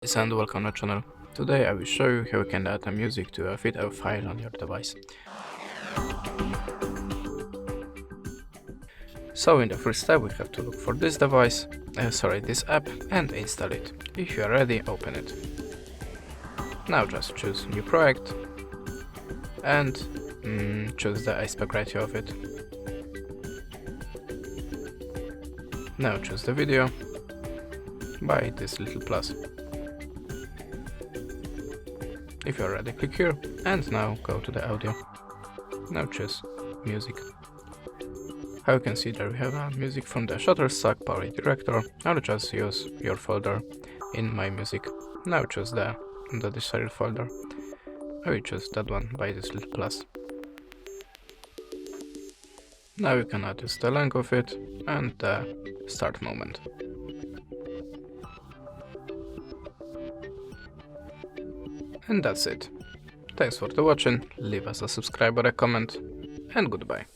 And welcome to my channel. Today I will show you how you can add a music to a video file on your device. So in the first step we have to look for this this app and install it. If you are ready, open it. Now just choose new project and choose the aspect ratio of it. Now choose the video by this little plus. If you are ready, click here and now go to the audio. Now choose music. How you can see there we have music from the Shutterstock Power Director. I'll just use your folder in my music. Now choose the desired folder. I will choose that one by this little plus. Now you can adjust the length of it and the start moment. And that's it. Thanks for watching, leave us a subscribe or a comment, and goodbye.